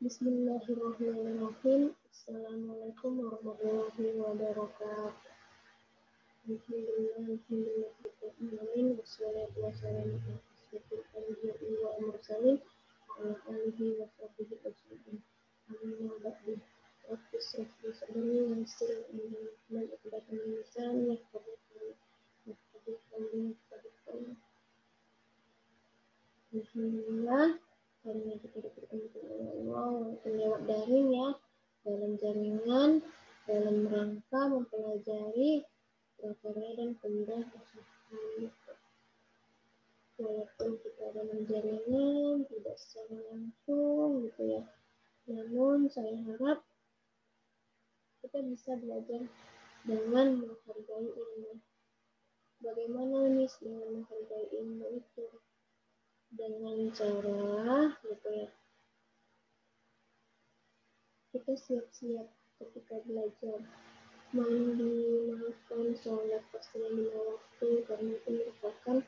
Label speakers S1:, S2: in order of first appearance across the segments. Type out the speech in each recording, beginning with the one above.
S1: Bismillahirrahmanirrahim. Assalamualaikum warahmatullahi wabarakatuh. Alhamdulillahirrahmanirrahim. Wassalatu wassalamu ala asyrofil anbiya'i wal mursalin wa ala alihi wa sahbihi ajma'in. Amma ba'du. Rabbi shrah li sadri wa yassir li amri wahlul 'uqdatam min lisani yafqahu qawli. Alhamdulillah, karena kita bertemu dengan Allah walaupun lewat daring ya, dalam jaringan, dalam rangka mempelajari prakarya dan kewirausahaan. Walaupun kita dalam jaringan tidak secara langsung gitu ya, namun saya harap kita bisa belajar dengan menghargai ilmu. Bagaimana nih dengan menghargai ilmu itu? Dengan cara gitu ya, kita siap-siap ketika belajar, mandi, makan, sholat pastinya lima waktu karena itu merupakan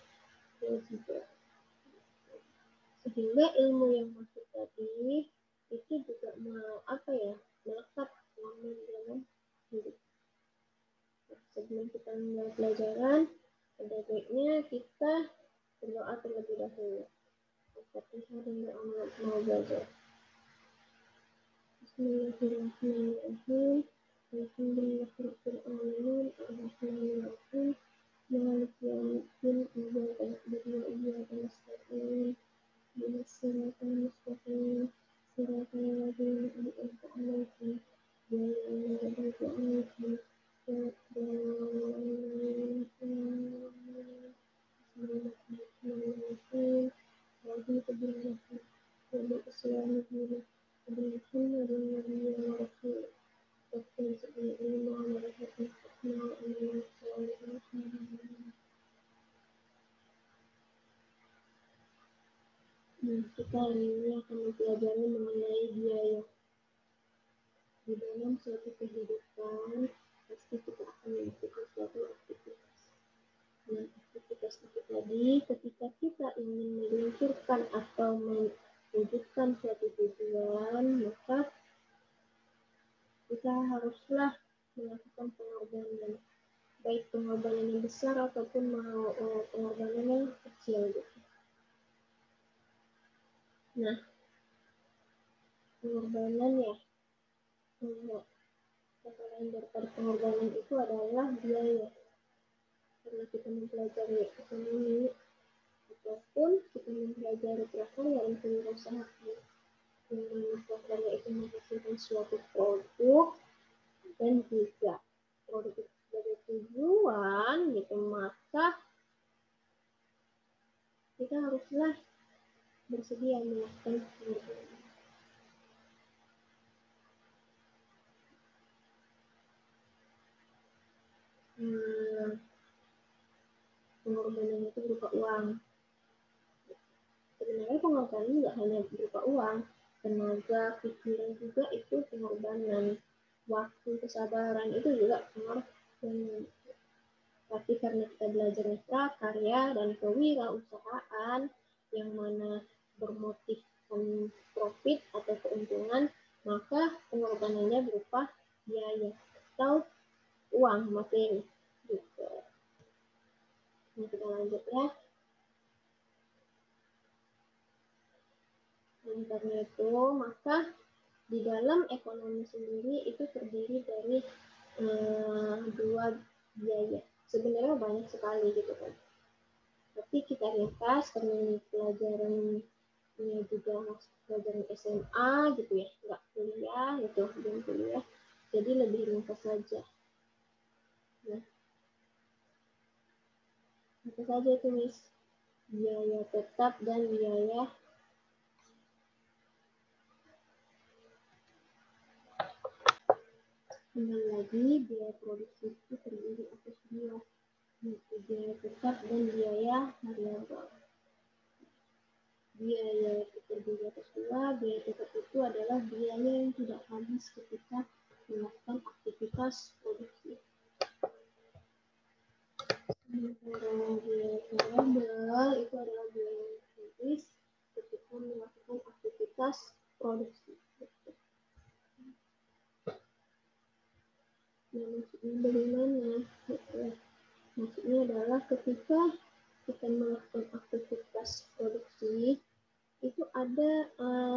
S1: kewajiban. Sehingga ilmu yang masuk tadi itu juga melekat lama dalam hidup. Sebelum kita memulai pelajaran, ada baiknya kita berdoa terlebih dahulu. Al-Fatihah dan doa mau belajar. Bismillahirrahmanirrahim. Alhamdulillahirabbil alamin. Arrahmanirrahim. Maliki yaumiddin. Iyyaka na'budu wa iyyaka nasta'in. Ihdinas siratal mustaqim. Siratal ladzina an'amta 'alaihim ghairil maghdubi 'alaihim waladdallin. Bismillahirrahmanirrahim. Raditu billahi wa bil islami dinan wa bi Muhammadin nabiyyan wa rasulan wattabi'u ilma wa rahmatullahi wa barakatuh. Kita hari ini akan mempelajari mengenai biaya. Di dalam suatu kehidupan pasti kita akan melakukan suatu aktivitas. Nah, aktivitas itu tadi ketika kita ingin meluncurkan atau mewujudkan suatu tujuan, maka kita haruslah melakukan pengorbanan, baik pengorbanan yang besar ataupun pengorbanan yang kecil gitu. Nah, pengorbanan ya, kata lain daripada pengorbanan itu adalah biaya. Karena kita mempelajari ekonomi ataupun kita mempelajari prakarya dan kewirausahaan, yang prakarya itu menghasilkan suatu produk dan juga produk itu sebagai tujuan gitu, maka kita haruslah bersedia melakukan pengorbanan. Pengorbanan itu berupa uang. Sebenarnya pengorbanan tidak hanya berupa uang, tenaga, pikiran juga itu pengorbanan. Waktu, kesabaran itu juga pengorbanan. Tapi karena kita belajar prakarya dan kewirausahaan yang mana bermotifkan profit atau keuntungan, maka pengorbanannya berupa biaya atau uang, materi gitu. Nah, kita lanjut ya. Dan karena itu, maka di dalam ekonomi sendiri itu terdiri dari dua biaya. Sebenarnya banyak sekali gitu kan. Tapi kita ringkas karena ini pelajarannya juga pelajaran SMA gitu ya, nggak kuliah gitu, belum kuliah. Jadi lebih ringkas saja. Nah, apa saja itu Miss? Biaya tetap dan biaya kembali lagi, biaya produksi itu terdiri atas dua, yaitu biaya tetap dan biaya variabel. Biaya itu terdiri atas dua, biaya tetap itu adalah biaya yang tidak habis ketika melakukan aktivitas produksi. Sementara biaya variabel itu adalah biaya yang habis ketika melakukan aktivitas produksi. Bagaimana? Maksudnya adalah ketika kita melakukan aktivitas produksi, itu ada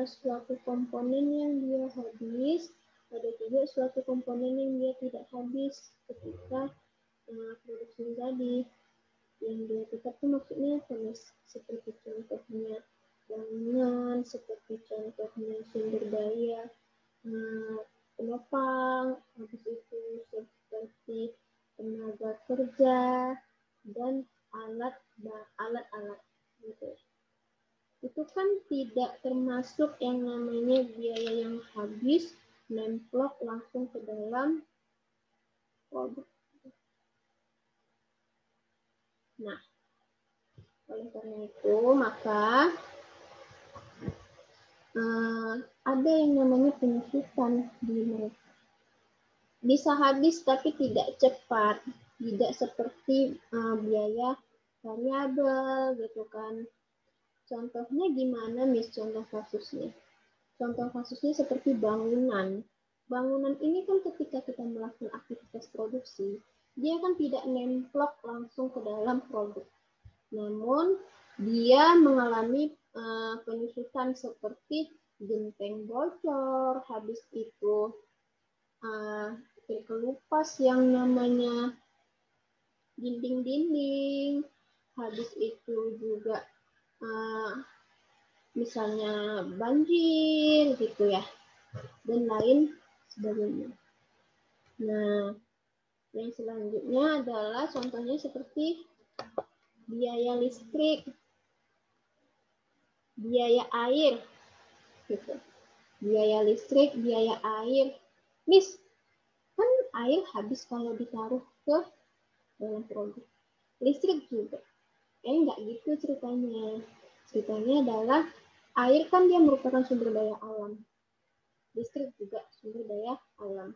S1: suatu komponen yang dia habis, ada juga suatu komponen yang dia tidak habis ketika produksi tadi. Yang dia tetap itu maksudnya seperti contohnya bangunan, seperti contohnya sumber daya penopang, habis itu seperti tenaga kerja dan alat-alat gitu. Itu kan tidak termasuk yang namanya biaya yang habis nemplok langsung ke dalam produk. Nah, oleh karena itu maka ada yang namanya penyusutan di mereka. Bisa habis tapi tidak cepat, tidak seperti biaya variabel gitu kan. Contohnya gimana, Miss? Contoh kasusnya. Contoh kasusnya seperti bangunan. Bangunan ini kan ketika kita melakukan aktivitas produksi, dia kan tidak nemplok langsung ke dalam produk. Namun, dia mengalami penyusutan seperti genteng bocor, habis itu terkelupas yang namanya dinding-dinding, habis itu juga misalnya banjir gitu ya, dan lain sebagainya. Nah, yang selanjutnya adalah contohnya seperti biaya listrik, biaya air, gitu. Biaya listrik, biaya air. Miss, kan air habis kalau ditaruh ke dalam produk. Listrik juga. Enggak gitu ceritanya. Ceritanya adalah air kan dia merupakan sumber daya alam. Listrik juga sumber daya alam.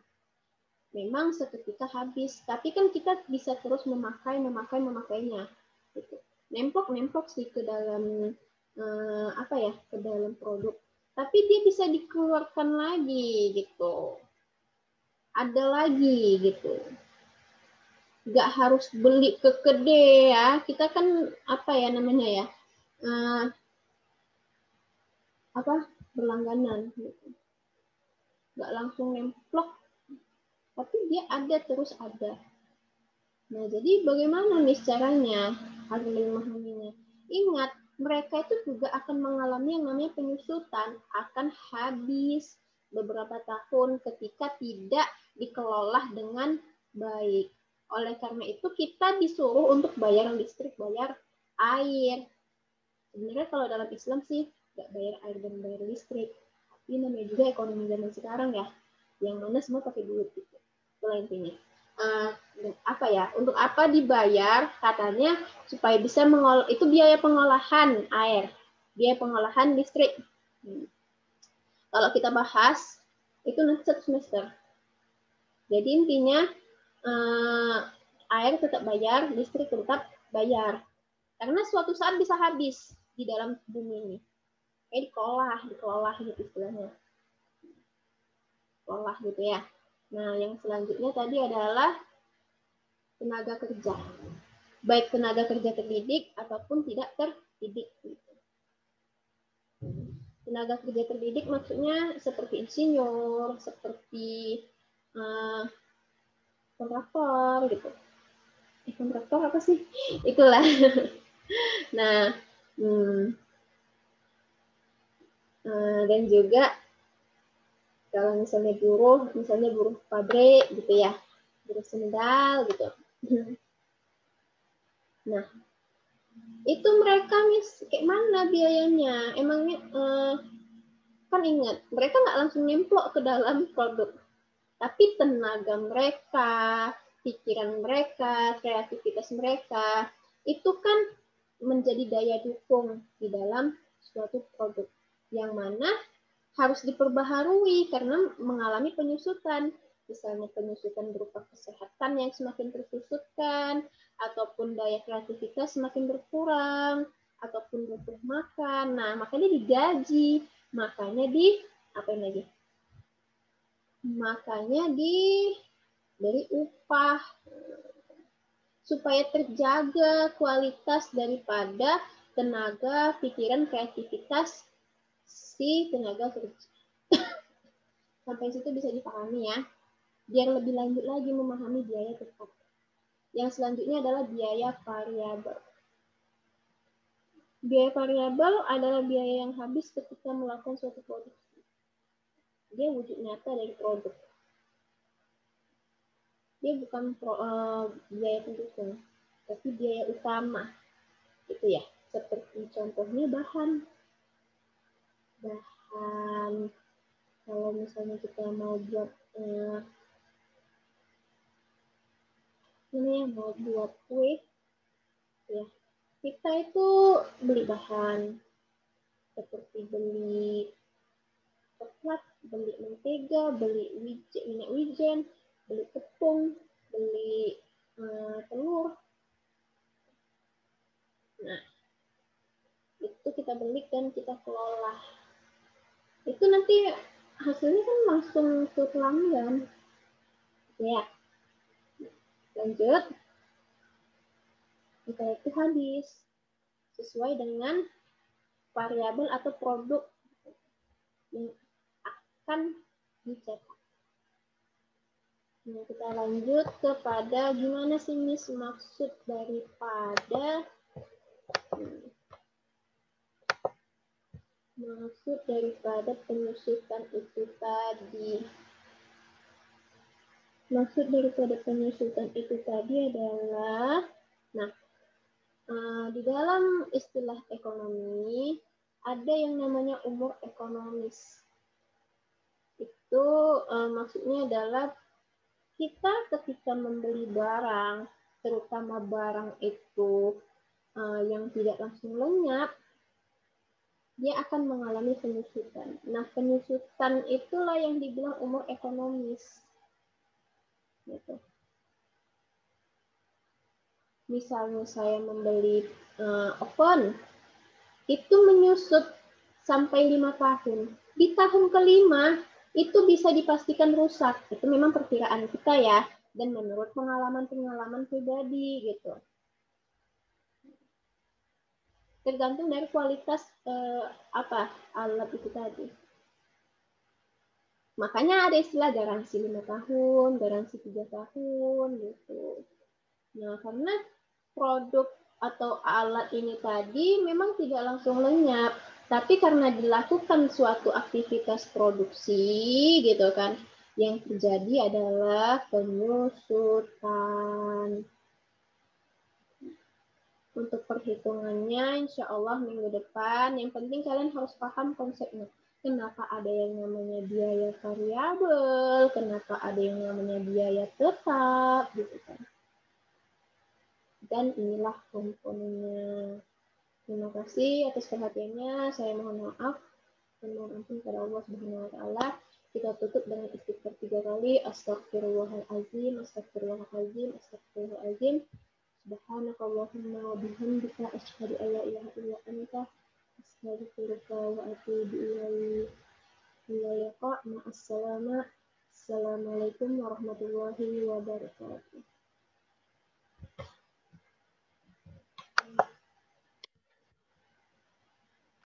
S1: Memang seketika habis, tapi kan kita bisa terus memakainya. Gitu. Nemplok sih ke dalam ke dalam produk. Tapi dia bisa dikeluarkan lagi gitu. Ada lagi gitu. Nggak harus beli ke gede ya. Kita kan berlangganan gitu. Nggak langsung nemplok, tapi dia ada terus ada. Nah, jadi bagaimana nih caranya agar memahaminya? Ingat, mereka itu juga akan mengalami yang namanya penyusutan, akan habis beberapa tahun ketika tidak dikelola dengan baik. Oleh karena itu kita disuruh untuk bayar listrik, bayar air. Sebenarnya kalau dalam Islam sih nggak bayar air dan bayar listrik. Ini namanya juga ekonomi zaman sekarang ya, yang mana semua pakai duit gitu. Itulah intinya. Untuk apa dibayar? Katanya supaya bisa mengolah, itu biaya pengolahan air, biaya pengolahan listrik. Kalau kita bahas itu nanti satu semester. Jadi intinya air tetap bayar, listrik tetap bayar. Karena suatu saat bisa habis di dalam bumi ini. Kayak dikelola gitu istilahnya. Dikelola gitu ya. Nah, yang selanjutnya tadi adalah tenaga kerja. Baik tenaga kerja terdidik ataupun tidak terdidik. Tenaga kerja terdidik maksudnya seperti insinyur, seperti kontraktor gitu. Kontraktor apa sih? Itulah. Nah, dan juga kalau misalnya buruh pabrik gitu ya, buruh sendal gitu. Nah, itu mereka kayak mana biayanya? Emangnya kan ingat, mereka nggak langsung nemplok ke dalam produk, tapi tenaga mereka, pikiran mereka, kreativitas mereka, itu kan menjadi daya dukung di dalam suatu produk yang mana harus diperbaharui karena mengalami penyusutan. Misalnya penyusutan berupa kesehatan yang semakin tersusutkan, ataupun daya kreativitas semakin berkurang, ataupun butuh makan. Nah, makanya digaji, makanya dari upah, supaya terjaga kualitas daripada tenaga, pikiran, kreativitas si tenaga kerja. Sampai situ bisa dipahami ya. Biar lebih lanjut lagi memahami biaya tetap. Yang selanjutnya adalah biaya variabel. Biaya variabel adalah biaya yang habis ketika melakukan suatu produksi. Dia wujud nyata dari produk. Dia bukan biaya pendukung, tapi biaya utama. Gitu ya. Seperti contohnya bahan. Kalau misalnya kita mau buat mau buat kue, ya kita itu beli bahan seperti beli coklat, beli mentega, beli minyak wijen, beli tepung, beli telur. Nah, itu kita beli dan kita kelola. Itu nanti hasilnya kan langsung ke pelanggan. Ya, lanjut. Kita itu habis sesuai dengan variabel atau produk yang akan dicetak. Nah, kita lanjut kepada gimana sih Miss maksud daripada penyusutan itu tadi. Maksud daripada penyusutan itu tadi adalah, di dalam istilah ekonomi ada yang namanya umur ekonomis. Itu maksudnya adalah kita ketika membeli barang, terutama barang itu yang tidak langsung lenyap, dia akan mengalami penyusutan. Nah, penyusutan itulah yang dibilang umur ekonomis. Gitu. Misalnya saya membeli oven, itu menyusut sampai 5 tahun. Di tahun kelima, itu bisa dipastikan rusak. Itu memang perkiraan kita ya, dan menurut pengalaman-pengalaman pribadi gitu. Tergantung dari kualitas alat itu tadi. Makanya ada istilah garansi 5 tahun, garansi 3 tahun gitu. Nah, karena produk atau alat ini tadi memang tidak langsung lenyap, tapi karena dilakukan suatu aktivitas produksi gitu kan, yang terjadi adalah penyusutan. Untuk perhitungannya, insya Allah minggu depan. Yang penting kalian harus paham konsepnya. Kenapa ada yang namanya biaya variabel, kenapa ada yang namanya biaya tetap, gitu kan. Dan inilah komponennya. Terima kasih atas perhatiannya. Saya mohon maaf dan mohon ampun kepada Allah Subhanahu wa taala. Kita tutup dengan istighfar 3 kali. Astagfirullahalazim, astagfirullahalazim, astagfirullahalazim. Subhanakallahumma wa bihamdika asyhadu an la ilaha illa anta astaghfiruka wa atubu ilaik. Assalamualaikum warahmatullahi wabarakatuh.